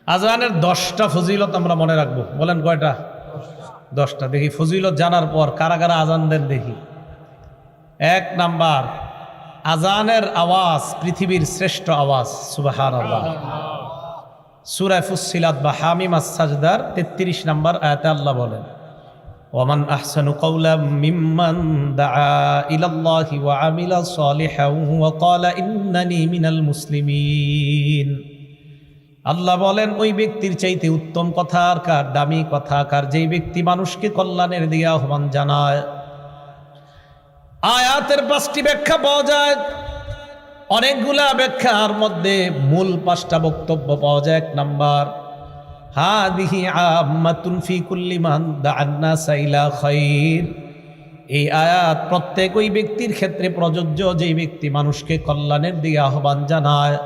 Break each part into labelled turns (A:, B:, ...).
A: আজানের 10টা ফজিলত আমরা মনে রাখবো। বলেন কয়টা? 10টা। দেখি ফজিলত জানার পর কারা কারা আজান দেন দেখি। 1 নাম্বার, আজানের আওয়াজ পৃথিবীর শ্রেষ্ঠ আওয়াজ। সুবহানাল্লাহ। সূরা ফুসসিলাত বা হামিম আস-সাজদার 33 নাম্বার আয়াতে আল্লাহ বলেন, ওয়ামান আহসানু কাওলাম মিম্মান দাআ ইলাল্লাহি ওয়া আমিলা সালিহান ওয়া ক্বালা ইন্নানি মিনাল মুসলিমিন। আল্লাহ বলেন, ওই ব্যক্তির চাইতে উত্তম কথা আর কার, দামি কথা কার, যেই ব্যক্তি মানুষকে কল্যাণের দিকে আহ্বান জানায়। আয়াতের 5টি ব্যাখ্যা পাওয়া যায়, অনেকগুলা ব্যাখ্যার মধ্যে মূল 5টা বক্তব্য পাওয়া যায়। 1 নাম্বার, হাদিহি আম্মাতুন ফি কুল্লি মান দাআন নাস ইলা খায়র। এই আয়াত প্রত্যেক ওই ব্যক্তির ক্ষেত্রে প্রযোজ্য যেই ব্যক্তি মানুষকে কল্যাণের দিকে আহ্বান জানায়।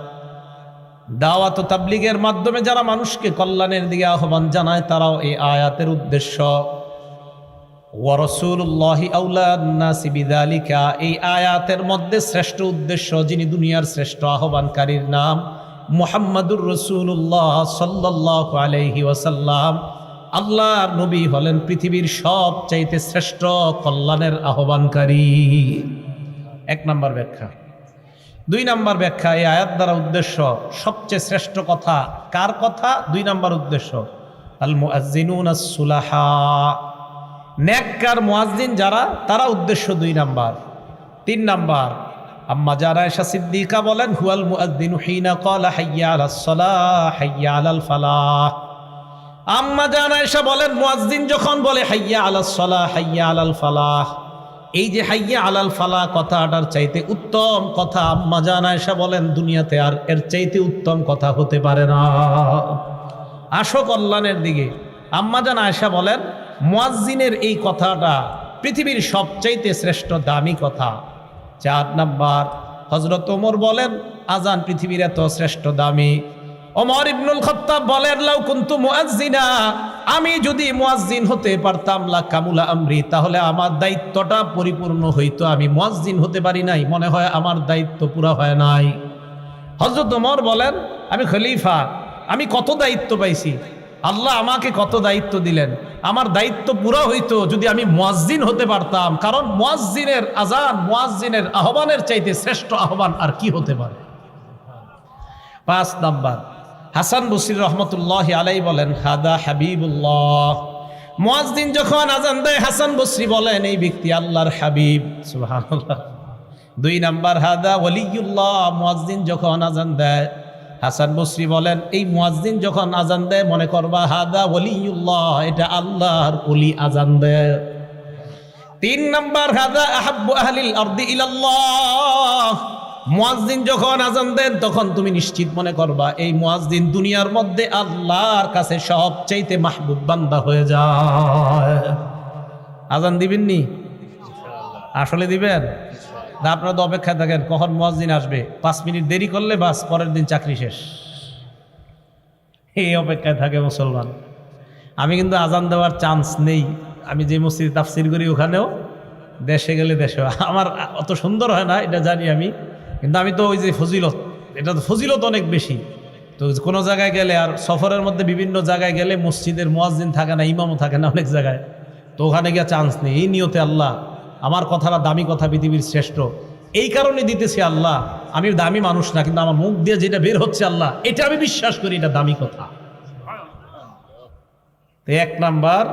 A: দাওয়াত ও তাবলীগের মাধ্যমে যারা মানুষকে কল্যাণের দিকে আহ্বান জানায় তারাও এই আয়াতের উদ্দেশ্য। ওয়া রাসূলুল্লাহি আওলান নাসি বিযালিকা, এই আয়াতের মধ্যে শ্রেষ্ঠ উদ্দেশ্য, যিনি দুনিয়ার শ্রেষ্ঠ আহ্বানকারীর নাম মুহাম্মাদুর রাসূলুল্লাহ সাল্লাল্লাহু আলাইহি ওয়াসাল্লাম। আল্লাহর নবী হলেন পৃথিবীর সবচাইতে শ্রেষ্ঠ কল্যাণের আহ্বানকারী। 1 নাম্বার ব্যাখ্যা। 2 নাম্বার ব্যাখ্যা, এই আয়াত দ্বারা উদ্দেশ্য সবচেয়ে শ্রেষ্ঠ কথা কার কথা? 2 নাম্বার উদ্দেশ্য আল মুআজ্জিনুনা সুলাহা, নেককার মুয়াজ্জিন যারা, তারা উদ্দেশ্য 2 নাম্বার। 3 নাম্বার, আম্মা জান আয়েশা সিদ্দিকা বলেন, হুয়াল মুআজ্জিনু হিনা ক্বালা হাইয়া আলাস সালাহ হাইয়া আলাল ফালাহ। আম্মা জান আয়েশা বলেন, মুয়াজ্জিন যখন বলে হাইয়া আলাস সালাহ হাইয়া আলাল ফালাহ, এই যে হাইয়া আলাল ফালাহ কথাটার চাইতে উত্তম কথা আম্মা জান আয়েশা বলেন দুনিয়াতে আর এর চাইতে উত্তম কথা হতে পারে না। আসো কল্যাণের দিকে। আম্মা জান আয়েশা বলেন মুয়াজ্জিনের এই কথাটা পৃথিবীর সবচাইতে শ্রেষ্ঠ দামি কথা। 4 নাম্বার, হযরত ওমর বলেন আজান পৃথিবীর এত শ্রেষ্ঠ দামি। ওমর ইবনুল খাত্তাব বলেন, লাউ কুনতু মুআজ্জিনা, আমি যদি মুয়াজ্জিন হতে পারতাম, লা কামুলা আমরি, তাহলে আমার দায়িত্বটা পরিপূর্ণ হইতো। আমি মুয়াজ্জিন হতে পারি নাই, মনে হয় আমার দায়িত্ব পুরা হয় নাই। হযরত ওমর বলেন, আমি খলিফা, আমি কত দায়িত্ব পাইছি, আল্লাহ আমাকে কত দায়িত্ব দিলেন, আমার দায়িত্ব পুরা হইতো যদি আমি মুয়াজ্জিন হতে পারতাম। কারণ মুয়াজ্জিনের আজান, মুয়াজ্জিনের আহ্বানের চাইতে শ্রেষ্ঠ আহ্বান আর কি হতে পারে। 5 নাম্বার, হাসান বসরি রহমতুল্লাহি আলাইহি বলেন, হাদা হাবিবুল্লাহ। মুয়াজ্জিন যখন আজান দেয় হাসান বসরি বলেন, এই ব্যক্তি আল্লাহর হাবিব। সুবহানাল্লাহ। 2 নাম্বার, হাদা ওয়ালিউল্লাহ। মুয়াজ্জিন যখন আজান দেয় হাসান বসরি বলেন, এই মুয়াজ্জিন যখন আজান দেয় মনে করবা হাদা ওয়ালিউল্লাহ, এটা আল্লাহর ওলি আজান দেয়। 3 নাম্বার, হাদা আহাব্বু আহলিল আরদি ইলাল্লাহ। মুয়াজ্জিন যখন আজান দেন তখন তুমি নিশ্চিত মনে করবা এই মুয়াজ্জিন দুনিয়ার মধ্যে আল্লাহর কাছে সবচাইতে মাহবুব বান্দা হয়ে যায়। আজান দিবেন নি? আসলে দিবেন না? আপনারা তো অপেক্ষায় থাকেন কখন মুয়াজ্জিন আসবে। 5 মিনিট দেরি করলে বাস, পরের দিন চাকরি শেষ। এই অপেক্ষায় থাকে মুসলমান। আমি কিন্তু আজান দেওয়ার চান্স নেই। আমি যে মসজিদে তাফসির করি ওখানেও দেশে গেলে দেশে, আমার অত সুন্দর হয় না এটা জানি আমি, কিন্তু আমি তো ওই যে ফজিলত, এটা তো ফজিলত অনেক বেশি। তো কোনো জায়গায় গেলে, আর সফরের মধ্যে বিভিন্ন জায়গায় গেলে মসজিদের মুয়াজ্জিন থাকে না, ইমামও থাকে না অনেক জায়গায়, তো ওখানে গিয়ে চান্স নেই। এই নিয়তে আল্লাহ আমার কথাটা দামি কথা, পৃথিবীর শ্রেষ্ঠ, এই কারণে দিতেছি আল্লাহ। আমি দামি মানুষ না, কিন্তু আমার মুখ দিয়ে যেটা বের হচ্ছে আল্লাহ, এটা আমি বিশ্বাস করি এটা দামি কথা। তো 1 নাম্বার,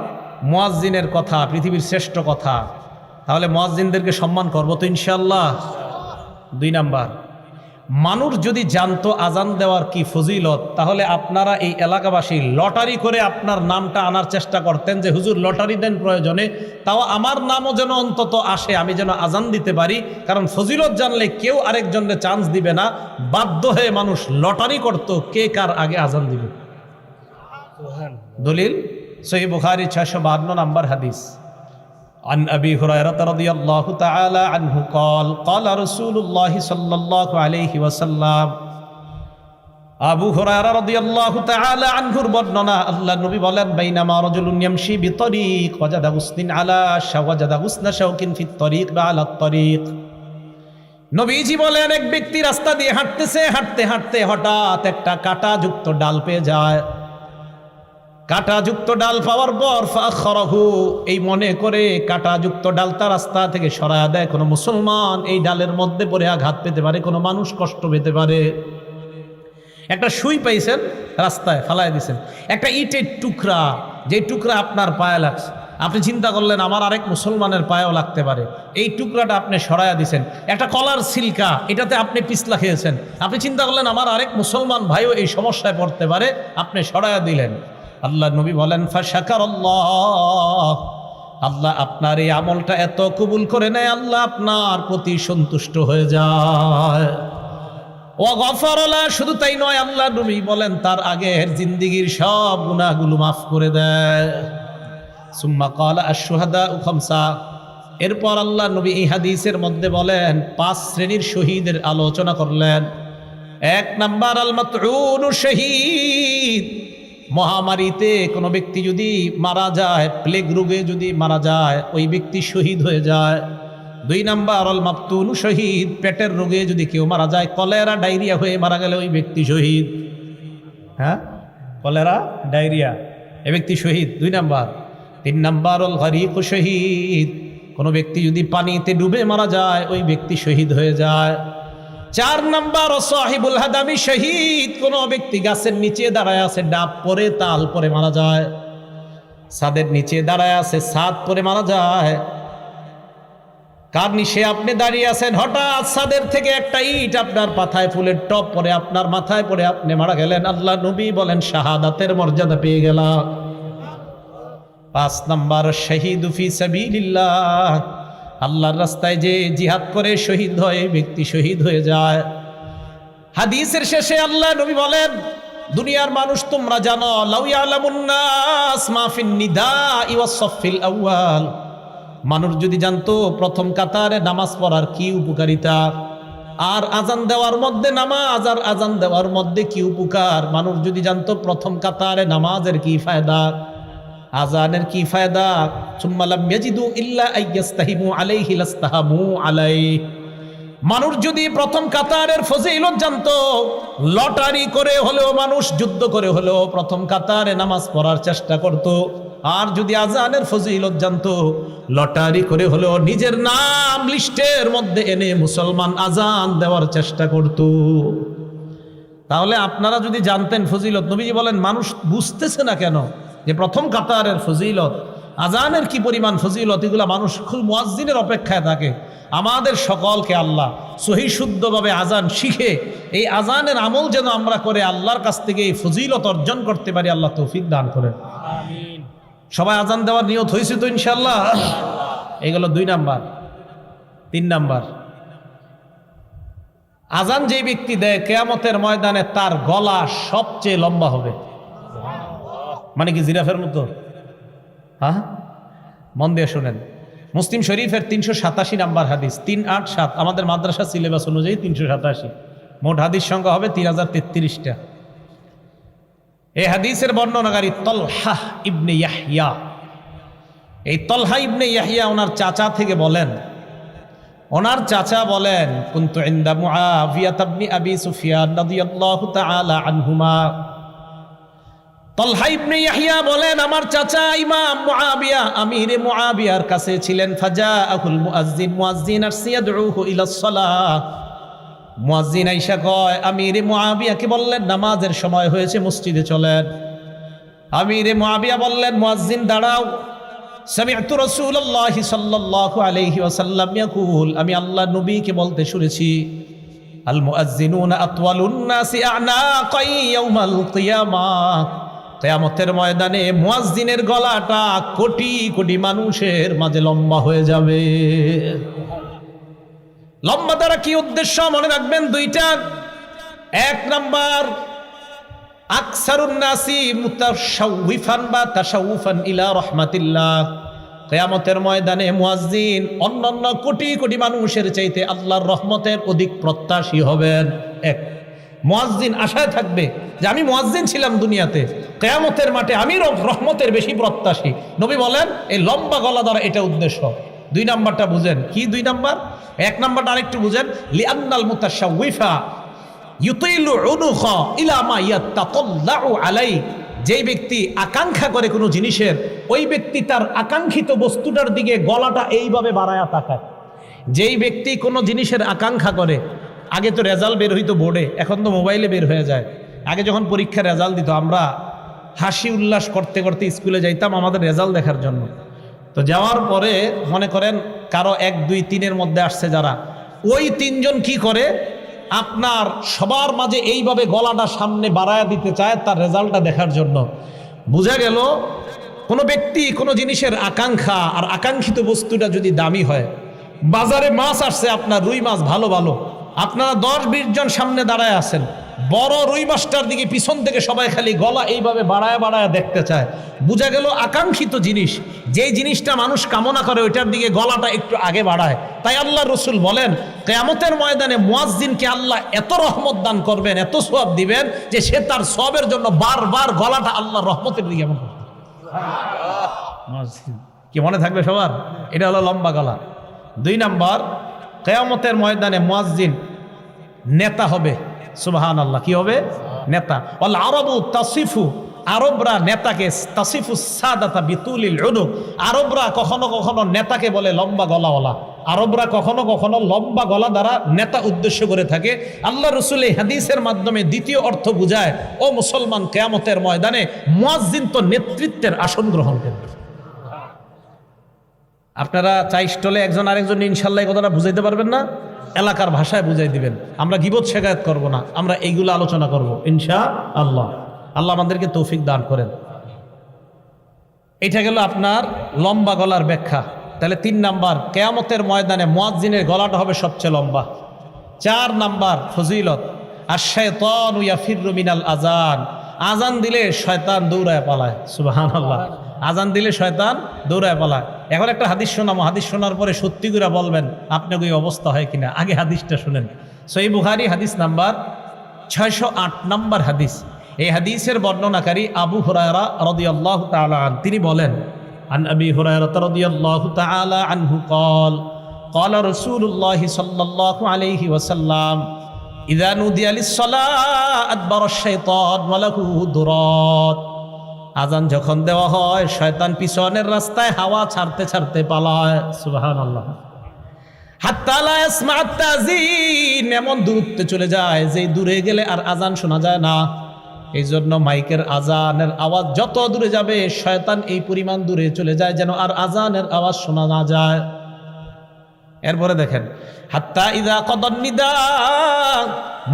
A: মুয়াজ্জিনের কথা পৃথিবীর শ্রেষ্ঠ কথা, তাহলে মুয়াজ্জিনদেরকে সম্মান করবো তো ইনশাআল্লাহ। 2 নাম্বার, মানুষ যদি জানতো আজান দেওয়ার কি ফজিলত, তাহলে আপনারা এই এলাকাবাসী লটারি করে আপনার নামটা আনার চেষ্টা করতেন যে হুজুর লটারি দেন প্রয়োজনে, তাও আমার নামও যেন অন্তত আসে, আমি যেন আজান দিতে পারি। কারণ ফজিলত জানলে কেউ আরেকজনকে চান্স দিবে না, বাধ্য হয়ে মানুষ লটারি করত কে কার আগে আজান দিবে। দলিল সহিহ বুখারী 652 নাম্বার হাদিস। عن أبي هريرة رضي الله تعالى عنه قال قال رسول الله صلى الله عليه وسلم। আবু হুরায়রা রাদিয়াল্লাহু তাআলা আনহুর বর্ণনা, আল্লাহর নবী বলেন, বাইনামা রাজুলুন ইয়ামশি বিতরিক ওয়াজাদা গুসনিন আলা শাওয়াজাদা গুসনা শাওকিন ফিত তরিক বা আলা তরিক। নবীজি বলেন, এক ব্যক্তি রাস্তা দিয়ে হাঁটতেছে, হাঁটতে হাঁটতে হঠাৎ একটা কাঁটাযুক্ত ডাল পেয়ে যায়। কাঁটাযুক্ত ডাল পাওয়ার পর ফাখরাহু, এই মনে করে কাঁটাযুক্ত ডালটা রাস্তা থেকে সরায়া দেয়। কোনো মুসলমান এই ডালের মধ্যে পড়ে আঘাত পেতে পারে, কোনো মানুষ কষ্ট পেতে পারে। একটা সুই পাইছেন, রাস্তায় ফালাই দিয়েছেন, একটা ইটের টুকরা, যে টুকরা আপনার পায়ে লাগছে, আপনি চিন্তা করলেন আমার আরেক মুসলমানের পায়েও লাগতে পারে, এই টুকরাটা আপনি সরাইয়া দিয়েছেন। একটা কলার সিলকা, এটাতে আপনি পিছলা খেয়েছেন, আপনি চিন্তা করলেন আমার আরেক মুসলমান ভাইও এই সমস্যায় পড়তে পারে, আপনি সরাইয়া দিলেন। আল্লাহ নবী বলেন ফাশাকারাল্লাহ, আল্লাহ আপনার এই আমলটা এত কবুল করে নেয়, আল্লাহ আপনার প্রতি সন্তুষ্ট হয়ে যায়। ও গফরলা, শুধু তাই নয়, আল্লাহ নবী বলেন তার আগের জিন্দিগির সব গুনাহগুলো মাফ করে দেয়। সুম্মা ক্বালা আশ-শুহাদাউ খামসা, এরপর আল্লাহ নবী এই হাদিসের মধ্যে বলেন 5 শ্রেণীর শহীদের আলোচনা করলেন। 1 নাম্বার আল মাতউনু শহীদ, মহামারীতে কোনো ব্যক্তি যদি মারা যায়, প্লেগ রোগে যদি মারা যায়, ওই ব্যক্তি শহীদ হয়ে যায়। 2 নাম্বার আল মাবতুনু শহীদ, পেটের রোগে যদি কেউ মারা যায়, কলেরা ডায়রিয়া হয়ে মারা গেলে ওই ব্যক্তি শহীদ। হ্যাঁ, কলেরা ডায়রিয়া, এই ব্যক্তি শহীদ 2 নাম্বার। 3 নাম্বার আল গরিক শহীদ, কোনো ব্যক্তি যদি পানিতে ডুবে মারা যায়, ওই ব্যক্তি শহীদ হয়ে যায়। 4 নাম্বার সাহিবুল হাদামি শহীদ, কোনো ব্যক্তি গাছের নিচে দাঁড়ায় আছে, ডাব পরে তাল পরে মারা যায়, ছাদের নিচে দাঁড়ায় আছে, ছাদ পরে মারা যায়। কার নিচে আপনি দাঁড়িয়ে আছেন, হঠাৎ ছাদের থেকে একটা ইট আপনার মাথায়, ফুলের টপ পরে আপনার মাথায় পড়ে আপনি মারা গেলেন, আল্লাহ নবী বলেন শাহাদাতের মর্যাদা পেয়ে গেলাম। 5 নাম্বার শহীদু ফি সাবিলিল্লাহ, আল্লাহর রাস্তায় যে জিহাদ করে শহীদ হয়, ব্যক্তি শহীদ হয়ে যায়। হাদিসের শেষে আল্লাহ নবী বলেন, দুনিয়ার মানুষ তোমরা জানো, লাউ ইয়ালামুন নাস মা ফিন নিদাই ওয়াস সাফিল আউয়াল, মানুষ যদি জানতো প্রথম কাতারে নামাজ পড়ার কি উপকারিতা, আর আজান দেওয়ার মধ্যে নামাজ আর আজান দেওয়ার মধ্যে কি উপকার, মানুষ যদি জানতো প্রথম কাতারে নামাজের কি ফায়দা, আজানের কি ফায়দা, সুম্মা লাম ইয়াজিদু ইল্লা আইয়াস্তাহিমু আলাইহি লাস্তাহামু আলাইহি, মানুষ যদি প্রথম কাতারের ফজিলত জানতো, লটারি করে হলেও মানুষ যুদ্ধ করে হলেও প্রথম কাতারে নামাজ পড়ার চেষ্টা করত। আর যদি আজানের ফজিলত জানতো, লটারি করে হলেও নিজের নাম লিস্টের মধ্যে এনে মুসলমান আজান দেওয়ার চেষ্টা করত। তাহলে আপনারা যদি জানতেন ফজিলত, নবীজি বলেন মানুষ বুঝতেছে না কেন যে প্রথম কাতারের ফজিলত, আজানের কি পরিমাণ ফজিলত, এগুলা মানুষ খুব মুয়াজ্জিনের অপেক্ষায় থাকে। আমাদের সকলকে আল্লাহ সহি শুদ্ধভাবে আজান শিখে এই আজানের আমল যেন আমরা করে আল্লাহর কাছ থেকে এই ফজিলত অর্জন করতে পারি, আল্লাহ তৌফিক দান করেন। আমিন। সবাই আজান দেওয়ার নিয়ত হয়েছে তো ইনশাআল্লাহ? এগুলো 2 নাম্বার। 3 নাম্বার, আজান যে ব্যক্তি দেয় কিয়ামতের ময়দানে তার গলা সবচেয়ে লম্বা হবে। মানে কি জিরাফের মতো? হ্যাঁ, মন দিয়ে শোনেন। মুসলিম শরীফের 387 নাম্বার হাদিস, 387, আমাদের মাদ্রাসা সিলেবাস অনুযায়ী 387, মোট হাদিস সংখ্যা হবে 3033টা। এই হাদিসের বর্ণনাকারী তলহা ইবনে ইয়াহইয়া। এই তলহা ইবনে ইয়াহইয়া ওনার চাচা থেকে বলেন, ওনার চাচা বলেন, কুনতু ইনদা মুআবিয়া ইবনে আবি সুফিয়ান রাদিয়াল্লাহু তাআলা আনহুমা। তলহা ইবনে ইয়াহইয়া বলেন, আমার চাচা ইমাম মুআবিয়া, আমিরে মুআবিয়ার কাছে ছিলেন। ফাজাআহুল মুআজ্জিন, মুআজ্জিন আসিয়া দুউহু ইলা সালাহ। মুয়াজ্জিন আইসা কয়, আমিরে মুআবিয়াকে বললেন নামাজের সময় হয়েছে, মসজিদে চলেন। আমিরে মুআবিয়া বললেন, মুয়াজ্জিন দাঁড়াও। সামি'তু রাসূলুল্লাহি সাল্লাল্লাহু আলাইহি ওয়াসাল্লাম ইয়াকুল, আমি আল্লাহ নবীকে বলতে শুনেছি, আল মুআজ্জিনুনা আতওয়ালুন নাসি আ'নাকান ইয়াউমাল কিয়ামাহ, কিয়ামতের ময়দানে মুয়াজ্জিনের গলাটা কোটি কোটি মানুষের মাঝে লম্বা হয়ে যাবে। লম্বা দ্বারা কি উদ্দেশ্য মনে রাখবেন 2টা। 1 নাম্বার, আকসারুন নাসি মুতাশাউফান বা তাশাউফান ইলা রাহমাতিল্লাহ, কিয়ামতের ময়দানে মুয়াজ্জিন অন্যান্য কোটি কোটি মানুষের চাইতে আল্লাহর রহমতের অধিক প্রত্যাশী হবেন। 1, মুয়াজ্জিন আশায় থাকবে যে আমি মুয়াজ্জিন ছিলাম দুনিয়াতে, কিয়ামতের মাঠে আমি রহমতের বেশি প্রত্যাশী। নবী বলেন এই লম্বা গলা দ্বারা এটা উদ্দেশ্য। 2 নাম্বারটা বুঝেন কি? 2 নাম্বার, 1 নাম্বারটা আরেকটু বুঝেন। লিআন্নাল মুতাশাউফা ইউতিলু উনুখা ইলা মা ইয়াতাতাল্লাউ আলাই যেই ব্যক্তি আকাঙ্ক্ষা করে কোনো জিনিসের, ওই ব্যক্তি তার আকাঙ্ক্ষিত বস্তুটার দিকে গলাটা এইভাবে বাড়ায়া তাকায়। যেই ব্যক্তি কোনো জিনিসের আকাঙ্ক্ষা করে, আগে তো রেজাল্ট বের হইতো বোর্ডে, এখন তো মোবাইলে বের হয়ে যায়। আগে যখন পরীক্ষার রেজাল্ট দিত আমরা হাসি উল্লাস করতে করতে স্কুলে যাইতাম আমাদের রেজাল্ট দেখার জন্য। তো যাওয়ার পরে মনে করেন কারো 1, 2, 3-এর মধ্যে আসছে যারা, ওই 3 জন কি করে, আপনার সবার মাঝে এইভাবে গলাটা সামনে বাড়ায়া দিতে চায় তার রেজাল্টটা দেখার জন্য। বোঝা গেল কোনো ব্যক্তি কোনো জিনিসের আকাঙ্ক্ষা আর আকাঙ্ক্ষিত বস্তুটা যদি দামি হয়, বাজারে মাছ আসছে আপনার রুই মাছ ভালো ভালো, আপনারা 10-20 জন সামনে দাঁড়ায় আছেন, বড় রুই মাছটার দিকে পিছন থেকে সবাই খালি গলা এইভাবে বাড়ায় বাড়ায় দেখতে চায়। বোঝা গেল আকাঙ্ক্ষিত জিনিস, যেই জিনিসটা মানুষ কামনা করে ওইটার দিকে গলাটা একটু আগে বাড়ায়। তাই আল্লাহ রসুল বলেন কিয়ামতের ময়দানে মুয়াজ্জিনকে আল্লাহ এত রহমত দান করবেন, এত সওয়াব দিবেন যে সে তার সওয়াবের জন্য বারবার গলাটা আল্লাহর রহমতের দিকে এমন করবে। কি মনে থাকবে সবার? এটা হলো লম্বা গলা। 2 নাম্বার, কিয়ামতের ময়দানে মুয়াজ্জিন নেতা হবে। সুবহানাল্লাহ, কি হবে? নেতা। ওয়াল আরবু তাসিফু, আরবরা নেতাকে তাসিফু সাদাতা বিতুলিল উনুক, আরবরা কখনো কখনো নেতাকে বলে লম্বা গলাওয়ালা। আরবরা কখনো কখনো লম্বা গলা দ্বারা নেতা উদ্দেশ্য করে থাকে। আল্লাহ রসুল এই হাদিসের মাধ্যমে দ্বিতীয় অর্থ বুঝায়, ও মুসলমান, কিয়ামতের ময়দানে মুয়াজ্জিন তো নেতৃত্বের আসন গ্রহণ করবে। আপনারা চাই স্টলে একজন আরেকজন ইনশাল্লাহ এই কথাটা বুঝাইতে পারবেন না, এলাকার ভাষায় বুঝাই দিবেন। আমরা গীবত শেখায়ত করব না, আমরা এইগুলো আলোচনা করব ইনশাআল্লাহ। আল্লাহ আমাদেরকে তৌফিক দান করেন। এটা গেল আপনার লম্বা গলার ব্যাখ্যা। তাহলে 3 নাম্বার, কিয়ামতের ময়দানে মুয়াজ্জিনের গলাটা হবে সবচেয়ে লম্বা। 4 নাম্বার ফজিলত, আশ-শায়তানু ইয়াফিররু মিনাল আযান, আজান দিলে শয়তান দৌড়ায় পালায়। সুবহানাল্লাহ, আজান দিলে শয়তান দৌড়ায় পালায়। এখন একটা হাদিস শোনাবো, হাদিস শোনার পরে সত্যি করে বলবেন আপনার ওই অবস্থা হয় কিনা। আগে হাদিসটা শুনেন। সহিহ বুখারী হাদিস নাম্বার 608 নাম্বার হাদিস। এই হাদিসের বর্ণনাকারী আবু হুরায়রা রাদিয়াল্লাহু তাআলা আন, তিনি বলেন, আন আবি হুরায়রা রাদিয়াল্লাহু তাআলা আনহু قال قال رسول الله صلى الله عليه وسلم إذا نودي للصلاة أدبر الشيطان وله ذرات, আজান যখন দেওয়া হয় শয়তান পিছনের রাস্তায় হাওয়া ছাড়তে ছাড়তে পালায়। সুবহানাল্লাহ। হাত্তা লা ইয়াসমা আত-তাযীন, এমন দূরত্বে চলে যায় যে দূরে গেলে আর আজান শোনা যায় না। এই জন্য মাইকের আজানের আওয়াজ যত দূরে যাবে শয়তান এই পরিমাণ দূরে চলে যায় যেন আর আজানের আওয়াজ শোনা না যায়। এরপরে দেখেন, হাত্তা ইযা কদান নিদা,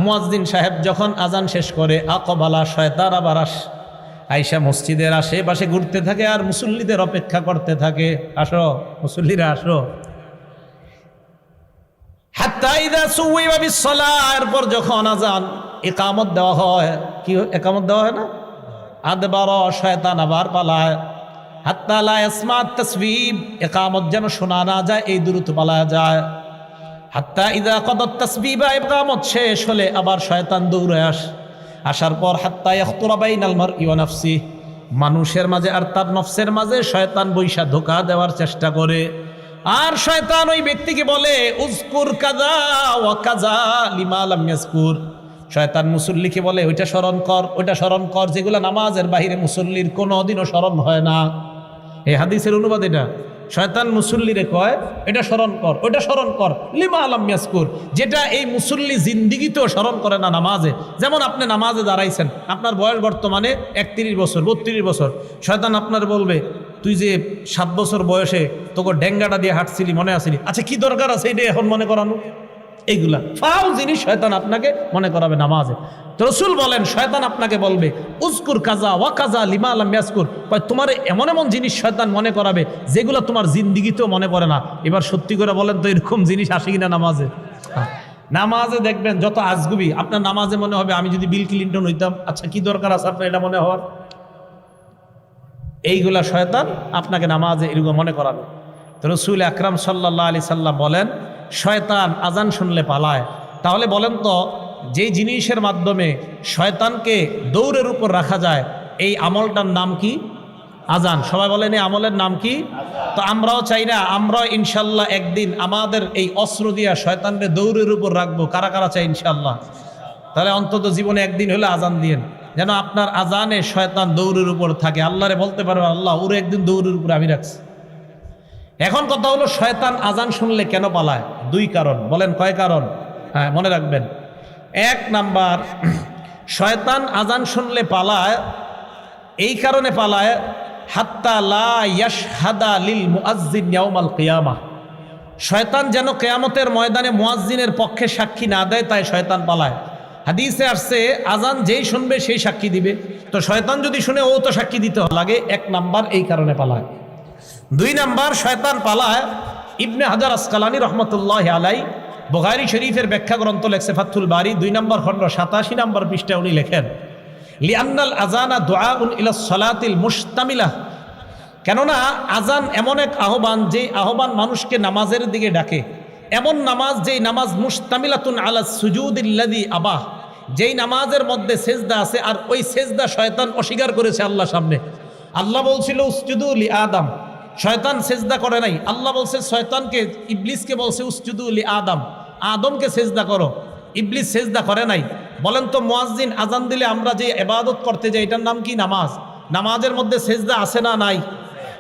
A: মুয়াজ্জিন সাহেব যখন আজান শেষ করে, আকবালা, শয়তান আবার আইসা মসজিদের আশেপাশে ঘুরতে থাকে আর মুসল্লিদের অপেক্ষা করতে থাকে, আসো মুসল্লিরা আসো। হাত্তা ইযা সুওয়িবা বিস-সালাহ, এরপর যখন আজান ইকামত দেওয়া হয়, কি ইকামত দেওয়া হয় না, আদবার, শয়তান আবার পালায়। হাত্তা লা ইয়াসমা আত-তাসবিব, ইকামত যেন শোনা না যায় এই দূরত্ব পালায় যায়। হাত্তা ইযা কদাত তাসবিবা, ইকামত শেষ হলে আবার শয়তান দৌড়ে আসার পর হাত্তা ইয়াখতুরা বাইনাল মারই ওয়া নাফসি, মানুষের মাঝে আর তার নফসের মাঝে শয়তান বৈশা ধোঁকা দেওয়ার চেষ্টা করে। আর শয়তান ওই ব্যক্তিকে বলে, উযকুর কাযা ওয়া কাযা লিমা লাম ইয়াযকুর, শয়তান মুসল্লিকে বলে ওইটা স্মরণ কর, ওইটা স্মরণ কর, যেগুলো নামাজের বাহিরে মুসল্লির কোনোদিনও স্মরণ হয় না। এই হাদিসের অনুবাদ এটা। শয়তান মুসল্লিরে কয় এটা স্মরণ কর, ওইটা স্মরণ কর, লিমা লাম ইয়াযকুর, যেটা এই মুসল্লি জিন্দিগিতেও স্মরণ করে না নামাজে। যেমন আপনি নামাজে দাঁড়াইছেন, আপনার বয়স বর্তমানে 31 বছর 32 বছর, শয়তান আপনার বলবে তুই যে 7 বছর বয়সে তোকে ডেঙ্গাটা দিয়ে হাঁটছিলি মনে আসিনি, আচ্ছা কি দরকার আছে এটা এখন মনে করানো। এইগুলা ফাউল জিনিস শয়তান আপনাকে মনে করাবে নামাজে। তো রাসূল বলেন শয়তান আপনাকে বলবে উযকুর কাযা ওয়া কাযা লিমা লাম ইয়াযকুর, তোমার এমন এমন জিনিস শয়তান মনে করাবে যেগুলো তোমার জিন্দিগিতেও মনে পড়ে না। এবার সত্যি করে বলেন তো এরকম জিনিস আসে কিনা নামাজে? নামাজে দেখবেন যত আজগুবি, আপনার নামাজে মনে হবে আমি যদি বিল ক্লিনটন হইতাম, আচ্ছা কি দরকার আছে আপনার এটা মনে হওয়ার। এইগুলা শয়তান আপনাকে নামাজে এরকম মনে করাবে। তো রাসূল আকরাম সাল্লাল্লাহু আলাইহি সাল্লাম বলেন শয়তান আজান শুনলে পালায়। তাহলে বলেন তো যেই জিনিসের মাধ্যমে শয়তানকে দৌড়ের উপর রাখা যায় এই আমলটার নাম কি? আজান। সবাই বলেন এই আমলের নাম কি? তো আমরাও চাই না, আমরাও ইনশাল্লাহ একদিন আমাদের এই অস্ত্র দিয়া শয়তানকে দৌড়ের উপর রাখবো। কারা কারা চাই ইনশাল্লাহ? তাহলে অন্তত জীবনে একদিন হলে আজান দিয়েন। যেন আপনার আজানে শয়তান দৌড়ের উপর থাকে, আল্লাহরে বলতে পারবে আল্লাহ ওরে একদিন দৌড়ের উপর আমি রাখছি। এখন কথা হলো শয়তান আজান শুনলে কেন পালায়? দুই কারণ। বলেন কয় কারণ? হ্যাঁ, মনে রাখবেন। এক নাম্বার, শয়তান আজান শুনলে পালায় এই কারণে পালায়, হাত্তা লা ইয়াশহাদা লিল মুআজ্জিন ইয়াউমাল কিয়ামাহ, শয়তান যেন কিয়ামতের ময়দানে মুয়াজ্জিনের পক্ষে সাক্ষী না দেয়, তাই শয়তান পালায়। হাদিসে আসছে আজান যেই শুনবে সেই সাক্ষী দিবে, তো শয়তান যদি শুনে ও তো সাক্ষী দিতে লাগে। এক নাম্বার এই কারণে পালায়। দুই নাম্বার, শয়তান পালায়, ইবনে হাজার আসকালানী রহমতুল্লাহ আলাই বুখারী শরীফের ব্যাখ্যা গ্রন্থ লেখছে ফাথুল বারী 2 নম্বর খণ্ড 87 নম্বর পৃষ্ঠায় উনি লেখেন, লিআন্নাল আযানা দুআউন ইলা সলাতিল মুশতামিলাহ, কেননা আজান এমন এক আহ্বান, যে আহ্বান মানুষকে নামাজের দিকে ডাকে। এমন নামাজ যেই নামাজ মুশতামিলাতুন আলা সুজুদিল্লাযী আবাহ, যেই নামাজের মধ্যে সেজদা আছে, আর ওই সেজদা শয়তান অস্বীকার করেছে আল্লাহর সামনে। আল্লাহ বলছিল উসজুদু লি আদম, শয়তান সেজদা করে নাই। আল্লাহ বলছে শয়তানকে, ইবলিসকে বলছে উসজুদু লি আদম, আদমকে সেজদা করো। ইবলিস সেজদা করে নাই। বলেন তো মুয়াজ্জিন আজান দিলে আমরা যে ইবাদত করতে যাই এটার নাম কি? নামাজ। নামাজের মধ্যে সেজদা আছে না নাই?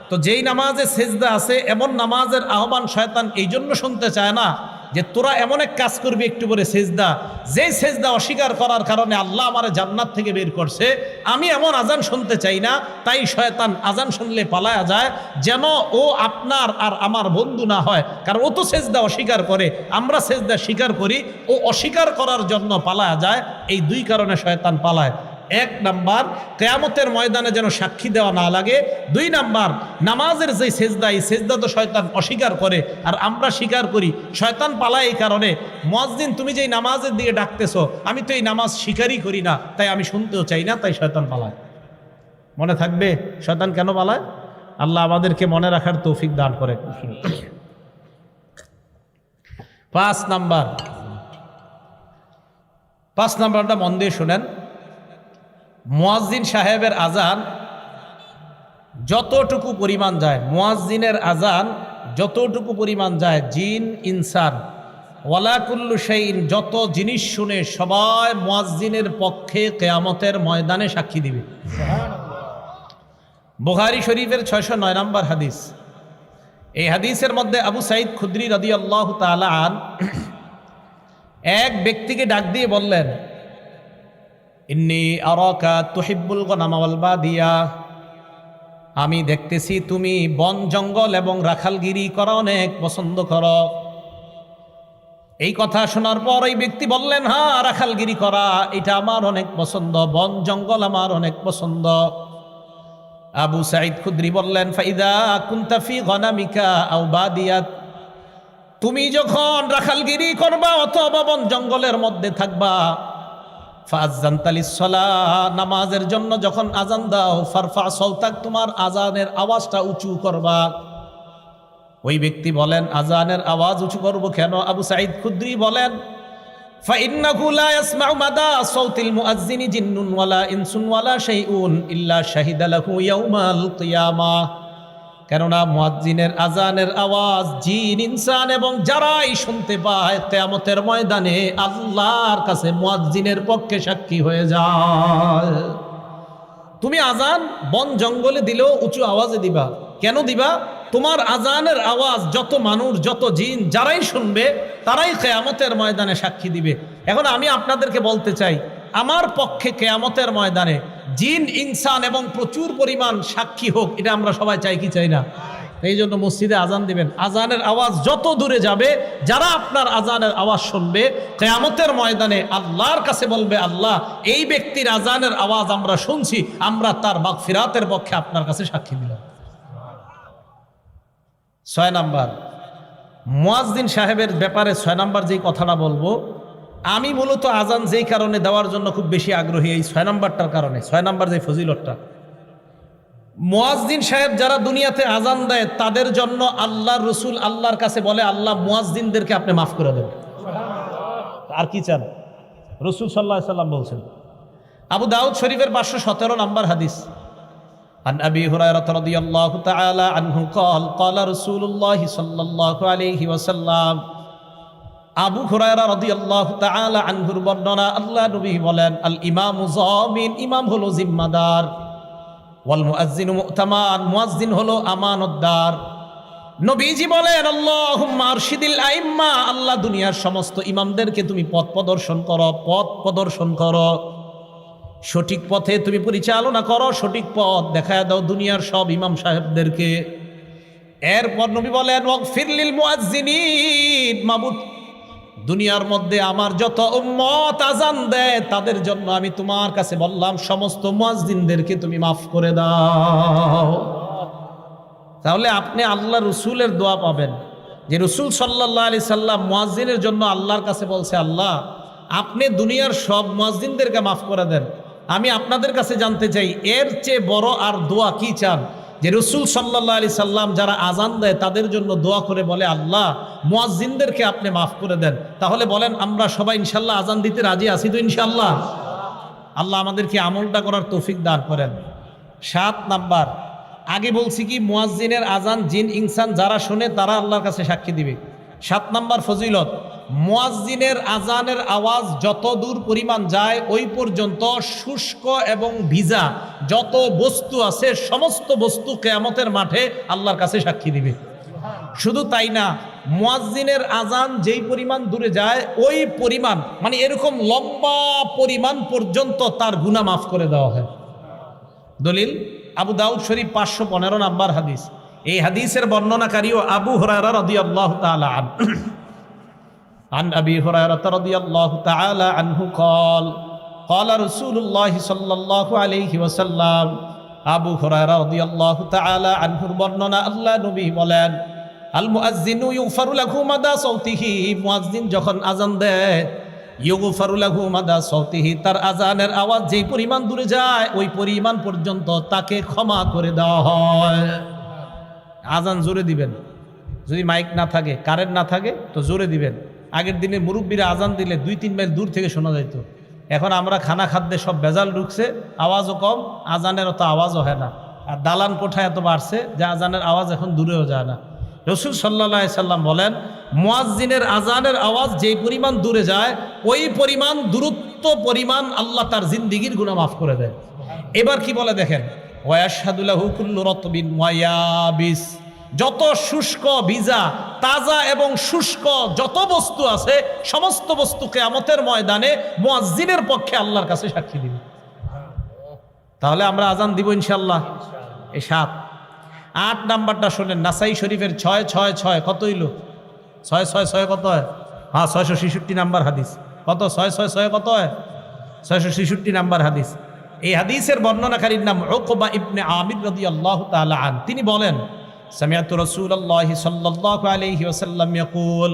A: তো যেই নামাজে সেজদা আছে এমন নামাজের আহ্বান শয়তান এই জন্য শুনতে চায় না যে তোরা এমন এক কাজ করবি একটু করে সেজদা, যেই সেজদা অস্বীকার করার কারণে আল্লাহ আমার জান্নাত থেকে বের করছে, আমি এমন আজান শুনতে চাই না। তাই শয়তান আজান শুনলে পালায়া যায়, যেন ও আপনার আর আমার বন্ধু না হয়, কারণ ও তো সেজদা অস্বীকার করে, আমরা সেজদা স্বীকার করি, ও অস্বীকার করার জন্য পালায়া যায়। এই দুই কারণে শয়তান পালায়। এক নাম্বার, কিয়ামতের ময়দানে যেন সাক্ষী দেওয়া না লাগে। দুই নাম্বার, নামাজের যে সেজদা, এই সেজদা তো শয়তান অস্বীকার করে আর আমরা স্বীকার করি, শয়তান পালায় এই কারণে। মুয়াজ্জিন তুমি যেই নামাজের দিকে ডাকতেছো, আমি তো এই নামাজ স্বীকারই করি না, তাই আমি শুনতেও চাই না, তাই শয়তান পালায়। মনে থাকবে শয়তান কেন পালায়? আল্লাহ আমাদেরকে মনে রাখার তৌফিক দান করে। 5 নাম্বারটা মন দিয়ে শুনেন। মুয়াজ্জিন সাহেবের আজান যতটুকু পরিমাণ যায়, মুয়াজ্জিনের আজান যতটুকু পরিমাণ যায়, জিন ইনসান ওয়ালা কুল্লু শাইইন, যত জিনিস শুনে সবাই মুয়াজ্জিনের পক্ষে কিয়ামতের ময়দানে সাক্ষী দিবে। বুখারী শরীফের 609 নম্বর হাদিস। এই হাদিসের মধ্যে আবু সাঈদ খুদরি রাদিয়াল্লাহু তাআলা আন এক ব্যক্তিকে ডাক দিয়ে বললেন, ইন্নী আরাকা তুহিব্বুল গনামা ওয়াল বাদিয়া, আমি দেখতেছি তুমি বন জঙ্গল এবং রাখালগিরি করা অনেক পছন্দ করো। এই কথা শোনার পর এই ব্যক্তি বললেন, হ্যাঁ, রাখালগিরি করা এটা আমার অনেক পছন্দ, বন জঙ্গল আমার অনেক পছন্দ। আবু সাঈদ খুদরি বললেন, ফাইদা কুনতা ফি গনামিকা আও বাদিয়াত, তুমি যখন রাখালগিরি করবা অথবা বন জঙ্গলের মধ্যে থাকবা, নামাজের জন্য যখন আজান দাও, ফারফা সাওতাক, তোমার আজানের আওয়াজটা উঁচু করবা। ওই ব্যক্তি বলেন, আজানের আওয়াজ উঁচু করব কেন? আবু সাঈদ খুদরি বলেন, ফাইন্নাহু লা ইয়াসমাউ মাদা সাওতিল মুআজ্জিনি জিন্নুন ওয়ালা ইনসুন ওয়ালা শাইউন ইল্লা শাহিদা লাহু ইয়াউমাল কিয়ামাহ, কেননা মুয়াজ্জিনের আজানের আওয়াজ জিন ইনসান এবং যারাই শুনতে পায় কিয়ামতের ময়দানে আল্লাহর কাছে মুয়াজ্জিনের পক্ষে সাক্ষী হয়ে যায়। তুমি আজান বন জঙ্গলে দিলেও উঁচু আওয়াজে দিবা। কেন দিবা? তোমার আজানের আওয়াজ যত মানুষ, যত জিন যারাই শুনবে তারাই কিয়ামতের ময়দানে সাক্ষী দিবে। এখন আমি আপনাদেরকে বলতে চাই, আমার পক্ষে কিয়ামতের ময়দানে জিন ইনসান এবং প্রচুর পরিমাণ সাক্ষী হোক, এটা আমরা সবাই চাই কি চাই না? এই জন্য মসজিদে আজান দিবেন, আজানের আওয়াজ যত দূরে যাবে, যারা আপনার আজানের আওয়াজ শুনবে কিয়ামতের ময়দানে আল্লাহর কাছে বলবে, আল্লাহ এই ব্যক্তির আজানের আওয়াজ আমরা শুনছি, আমরা তার মাগফিরাতের পক্ষে আপনার কাছে সাক্ষী দিলাম। 6 নাম্বার, মুয়াজ্জিন সাহেবের ব্যাপারে 6 নাম্বার যেই কথাটা বলবো, আমি মূলত আজান যেই কারণে দেওয়ার জন্য খুব বেশি আগ্রহী, এই 6 নাম্বারটার কারণে। 6 নাম্বার যে ফজিলতটা, মুয়াজ্জিন সাহেব যারা দুনিয়াতে আজান দেয় তাদের জন্য আল্লাহর রাসূল আল্লাহর কাছে বলে, আল্লাহ মুয়াজ্জিনদেরকে আপনি মাফ করে দেন। আর কি চান? রাসূল সাল্লাল্লাহু আলাইহি সাল্লাম বলছেন। আবু দাউদ শরীফের 517 নম্বর হাদিস, عن أبي هريرة رضي الله تعالى عنه قال قال رسول الله صلى الله عليه وسلم আবু হুরায়রা রাদিয়াল্লাহু তাআলা আনহুর বর্ণনা, আল্লাহ নবী বলেন, আল ইমামু যামিন, ইমাম হলো জিম্মাদার, ওয়াল মুয়াজ্জিনু মু'তামান, মুয়াজ্জিন হলো আমানতদার। নবীজি বলেন, আল্লাহুম্মা আরশিদিল আইম্মা, আল্লাহ দুনিয়ার সমস্ত ইমামদেরকে তুমি পথ প্রদর্শন করো, সঠিক পথে তুমি পরিচালনা করো, সঠিক পথ দেখায় দাও দুনিয়ার সব ইমাম সাহেবদেরকে। এরপর নবী বলেন, ওয়াগফির লিল মুয়াজ্জিনিন, মাবুদ দুনিয়ার মধ্যে আমার যত উম্মত আজান দেয় তাদের জন্য আমি তোমার কাছে বললাম সমস্ত মুয়াজ্জিনদেরকে তুমি মাফ করে দাও। তাহলে আপনি আল্লাহ রসুলের দোয়া পাবেন, যে রসুল সাল্লাল্লাহু আলাইহি সাল্লাম মুয়াজ্জিনের জন্য আল্লাহর কাছে বলছে, আল্লাহ আপনি দুনিয়ার সব মুয়াজ্জিনদেরকে মাফ করে দেন। আমি আপনাদের কাছে জানতে চাই, এর চেয়ে বড় আর দোয়া কি চান? যে রসুল সাল্লাল্লাহু আলাইহি সাল্লাম যারা আজান দেয় তাদের জন্য দোয়া করে বলে, আল্লাহ মুয়াজ্জিনদেরকে আপনি মাফ করে দেন। তাহলে বলেন আমরা সবাই ইনশাল্লাহ আজান দিতে রাজি আছি তো? ইনশাল্লাহ। আল্লাহ আমাদেরকে আমলটা করার তৌফিক দান করেন। 7 নাম্বার, আগে বলছি কি মুয়াজ্জিনের আজান জিন ইনসান যারা শোনে তারা আল্লাহর কাছে সাক্ষী দিবে। 7 নাম্বার ফজিলত, মুয়াজ্জিনের আজানের আওয়াজ যত দূর পরিমাণ যায় ওই পর্যন্ত শুষ্ক এবং ভিজা যত বস্তু আছে সমস্ত বস্তু কিয়ামতের মাঠে আল্লাহর কাছে সাক্ষী দিবে। শুধু তাই না, মুয়াজ্জিনের আজান যেই পরিমাণ দূরে যায় ওই পরিমাণ, মানে এরকম লম্বা পরিমাণ পর্যন্ত তার গুনাহ মাফ করে দেওয়া হয়। দলিল আবু দাউদ শরীফ 515 নাম্বার হাদিস। এই হাদিসের বর্ণনাকারীও আবু হুরায়রা রাদিয়াল্লাহু তাআলা আনহু। عن أبي هريرة رضي الله تعالى عنه قال قال رسول الله صلى الله عليه وسلم, আবু হুরায়রা রাদিয়াল্লাহু তাআলা আনহুর বর্ণনা, আল্লাহ নবী বলেন, আল মুয়াজ্জিনু ইউগফারু লাহু মাদা সাউতিহি, মুয়াজ্জিন যখন আজান দেয়, ইউগফারু লাহু মাদা সাউতিহি, তার আজানের আওয়াজ যেই পরিমাণ দূরে যায় ওই পরিমাণ পর্যন্ত তাকে ক্ষমা করে দেওয়া হয়। আজান জোরে দিবেন, যদি মাইক না থাকে কারেন্ট না থাকে তো জোরে দিবেন। আগের দিনে মুরব্বীরা আজান দিলে 2-3 মাইল দূর থেকে শোনা যেত। এখন আমরা খানা খাদ্যে সব ভেজাল ঢুকছে, আওয়াজও কম, আজানের অত আওয়াজও হয় না। আর দালান কোঠায় এত বাড়ছে যে আজানের আওয়াজ এখন দূরেও যায় না। রসুল সাল্লাল্লাহু আলাইহি সাল্লাম বলেন, মুয়াজ্জিনের আজানের আওয়াজ যেই পরিমাণ দূরে যায় ওই পরিমাণ দূরত্ব পরিমাণ আল্লাহ তার জিন্দিগির গুনাহ মাফ করে দেয়। এবার কি বলে দেখেন, ওয়ায়াশহাদু লাহু কুল্লু রাতবিন ওয়া ইয়াবিস, যত শুষ্ক ভিজা তাজা এবং শুষ্ক যত বস্তু আছে সমস্ত বস্তু কিয়ামতের ময়দানে মুয়াজ্জিনের পক্ষে আল্লাহর কাছে সাক্ষী দিবে। তাহলে আমরা আজান দিব ইনশাআল্লাহ। এই 7। 8 নাম্বারটা শোনেন, নাসাই শরীফের 666 কত হইল? 666 কত হয়? হ্যাঁ 666 নাম্বার হাদিস। কত? 666 কত হয়? 666 নাম্বার হাদিস। এই হাদিসের বর্ণনাকারীর নাম উকবা ইবনে আমির রাদিয়াল্লাহু তাআলা আন। তিনি বলেন, সামিআতু রাসূলুল্লাহি সাল্লাল্লাহু আলাইহি ওয়াসাল্লাম ইয়াকুল,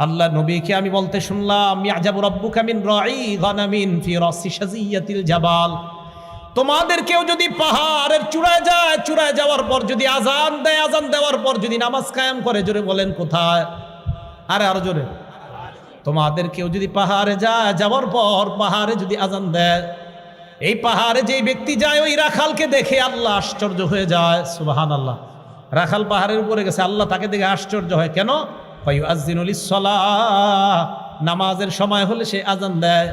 A: আল্লাহ নবীকে আমি বলতে শুনলাম, ইয়াজাবু রাব্বুকা মিন রাঈ গানামিন ফি রাসি শাজিয়াতিল জাবাল, তোমাদের কেউ যদি পাহাড়ের চূড়ায় যায়, চূড়ায় যাওয়ার পর যদি আজান দেয়, আজান দেওয়ার পর যদি নামাজ কায়েম করে, জোরে বলেন কোথায়? আরো জোরে। তোমাদের কেউ যদি পাহাড়ে যায়, যাওয়ার পর পাহাড়ে যদি আজান দেয়, এই পাহাড়ে যেই ব্যক্তি যায় ওই রাখালকে দেখে আল্লাহ আশ্চর্য হয়ে যায়। সুবহানাল্লাহ। রাখাল পাহাড়ের উপরে গেছে, আল্লাহ তাকে দেখে আশ্চর্য হয়। কেন? ফায়ুআযযিনু লিস-সালাহ, নামাজের সময় হলে সে আজান দেয়।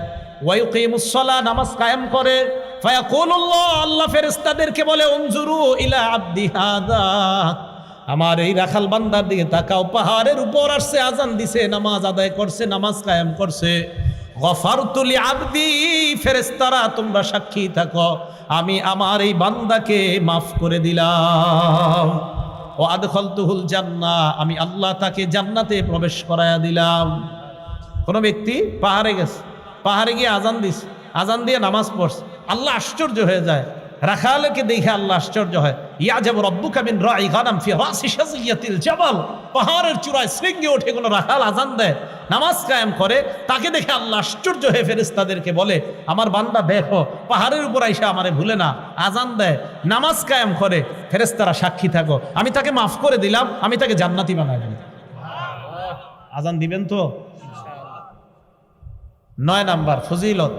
A: ওয়ায়ুকিমুস-সালাহ, নামাজ কায়েম করে। ফায়াকুলুল্লাহ, আল্লাহ ফেরেশতাদেরকে বলে, উনজুরু ইলা আবদি হাদা, আমার এই রাখাল বান্দার দিকে তাকাও, পাহাড়ের উপর আসছে, আজান দিছে, নামাজ আদায় করছে, নামাজ কায়েম করছে। গফারতু লি আবদি, ফেরেশতারা তোমরা সাক্ষী থাকো, আমি আমার এই বান্দাকে মাফ করে দিলাম। ও আদখালতুহুল জান্নাহ, আমি আল্লাহ তাকে জান্নাতে প্রবেশ করায়া দিলাম। কোন ব্যক্তি পাহাড়ে গেছে, পাহাড়ে গিয়ে আজান দিছে, আজান দিয়ে নামাজ পড়ছে, আল্লাহ আশ্চর্য হয়ে যায়। রাখালকে দেখে আল্লাহ আশ্চর্য হয়। ইয়াজাবু রাব্বুকা মিন রাঈ গানাম ফি রাসি শাজিয়াতিল জাবাল, পাহাড়ের চূড়ায় শৃঙ্গে ওঠে কোন রাখাল আজান দেয়, নামাজ কায়েম করে, তাকে দেখে আল্লাহ আশ্চর্য হয়ে ফেরেশতাদেরকে বলে, আমার বান্দা দেখো পাহাড়ের উপর আইসা আমারে ভুলে না, আজান দেয়, নামাজ কায়েম করে, ফেরেশতারা সাক্ষী থাকো, আমি তাকে মাফ করে দিলাম, আমি তাকে জান্নাতি বানাই দিলাম। আজান দিবেন তো? 9 নাম্বার ফজিলত,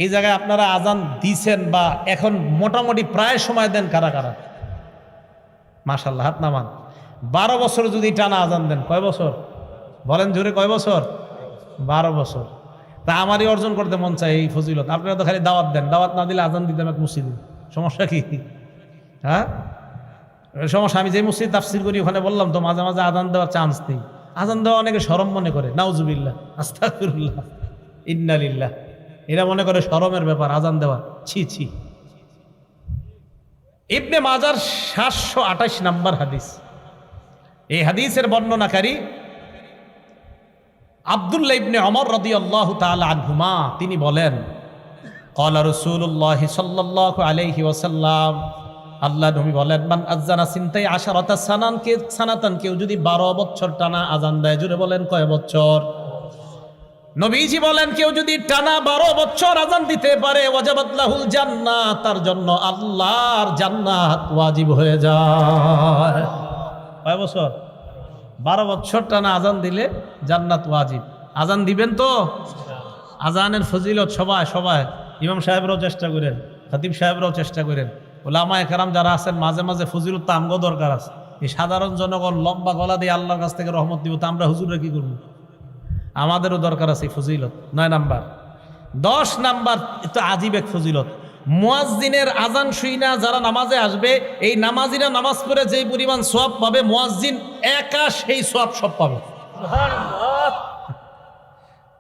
A: এই জায়গায় আপনারা আজান দিছেন বা এখন মোটামুটি প্রায় সময় দেন কারা কারা? মাশাআল্লাহ, হাত নামান। 12 বছর যদি টানা আজান দেন, কয় বছর? বলেন জোরে, কয় বছর? 12 বছর। তা আমারই অর্জন করতে মন চায় এই ফজিলত। আপনারা তো খালি দাওয়াত দেন, দাওয়াত না দিলে আজান দিতাম এক মসজিদে, সমস্যা কি? হ্যাঁ সমস্যা, আমি যে মসজিদ তাফসির করি ওখানে বললাম তো মাঝে মাঝে আজান দেওয়ার চান্স নেই। আজান দেওয়া অনেকে শরম মনে করে, নাউজুবিল্লাহ, আস্তাগফিরুল্লাহ, ইন্না লিল্লাহ, এরা মনে করে শরমের ব্যাপার আজান দেওয়া, ছি ছি। ইবনে মাজার 728 নম্বর হাদিস। এই হাদিসের বর্ণনাকারী আব্দুল্লাহ ইবনে ওমর রাদিয়াল্লাহু তাআলা আনহুমা, তিনি বলেন ক্বালা রাসূলুল্লাহ সাল্লাল্লাহু আলাইহি ওয়াসাল্লাম, আল্লাহ নবী বলেন, মান আযানা সিনতাই আশারাতা সানাতান, কেউ যদি 12 বছর টানা আজান দেয়, জুড়ে বলেন কয় বছর? নবীজি বলেন কেউ যদি টানা 12 বছর আজান দিতে পারে, ওয়াজাবাত লাহুল জান্নাহ, তার জন্য আল্লাহর জান্নাত ওয়াজিব হয়ে যায়। কয় বছর? 12 বছর টানা আজান দিলে জান্নাত ওয়াজিব। আজান দিবেন তো? আজানের ফজিলত সবাই সবাই, ইমাম সাহেবরাও চেষ্টা করেন, খতিব সাহেবরাও চেষ্টা করেন, ওলামায়ে কেরাম যারা আছেন মাঝে মাঝে ফজিলত তো আমগো দরকার আছে। এই সাধারণ জনগণ লম্বা গলা দিয়ে আল্লাহর কাছ থেকে রহমত দিব, তা আমরা হুজুররা কি করবো? আমাদেরও দরকার আছে ফজিলত। 9 নাম্বার। 10 নাম্বার, তো আজীব এক ফজিলত, মুয়াজ্জিনের আজান শুইনা যারা নামাজে আসবে, এই নামাজিরা নামাজ পড়ে যেই পরিমাণ সওয়াব পাবে, মুয়াজ্জিন একা সেই সওয়াব সব পাবে। সুবহানাল্লাহ।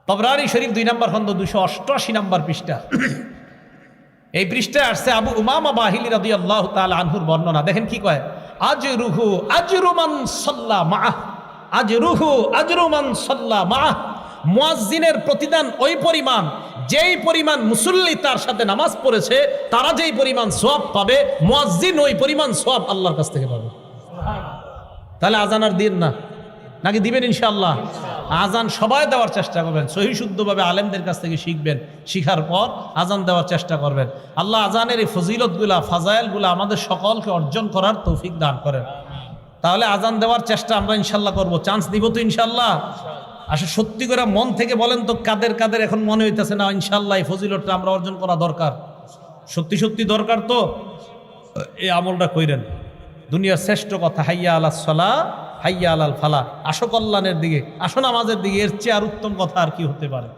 A: তাবরানী শরীফ 2 নম্বর খন্ড 288 নম্বর পৃষ্ঠা। এই পৃষ্ঠায় আসছে আবু উমামা বাহিলি রাদিয়াল্লাহু তাআলা আনহুর বর্ণনা। দেখেন কি কয়, আজরুহু আজরু মান সাল্লা মাআহ, আজরুহু আজরু মান সাল্লা মাআহ, মুয়াজ্জিনের প্রতিদান ওই পরিমাণ যেই পরিমাণ মুসল্লি তার সাথে নামাজ পড়েছে, তারা যেই পরিমাণ সওয়াব পাবে, মুয়াজ্জিন ওই পরিমাণ সওয়াব আল্লাহর কাছ থেকে পাবে। তাহলে আজান আর দিন না, নাকি দিবেন? ইনশাআল্লাহ আজান সবাই দেওয়ার চেষ্টা করবেন, সহি শুদ্ধভাবে আলেমদের কাছ থেকে শিখবেন, শিখার পর আজান দেওয়ার চেষ্টা করবেন। আল্লাহ আজানের এই ফজিলতগুলা, ফাজাইলগুলা আমাদের সকলকে অর্জন করার তৌফিক দান করেন। তাহলে আজান দেওয়ার চেষ্টা আমরা ইনশাল্লাহ করব। চান্স দিব তো ইনশাল্লাহ? আসলে সত্যি করে মন থেকে বলেন তো, কাদের কাদের এখন মনে হইতেছে না ইনশাল্লাহ এই ফজিলতটা আমরা অর্জন করা দরকার? সত্যি সত্যি দরকার তো এই আমলটা কইরেন। দুনিয়ার শ্রেষ্ঠ কথা, হাইয়া আলাস সালাহ হাইয়া আলাল ফালাহ, আসো কল্যাণের দিকে, আসো নামাজের দিকে, এর চেয়ে আর উত্তম কথা আর কি হতে পারে?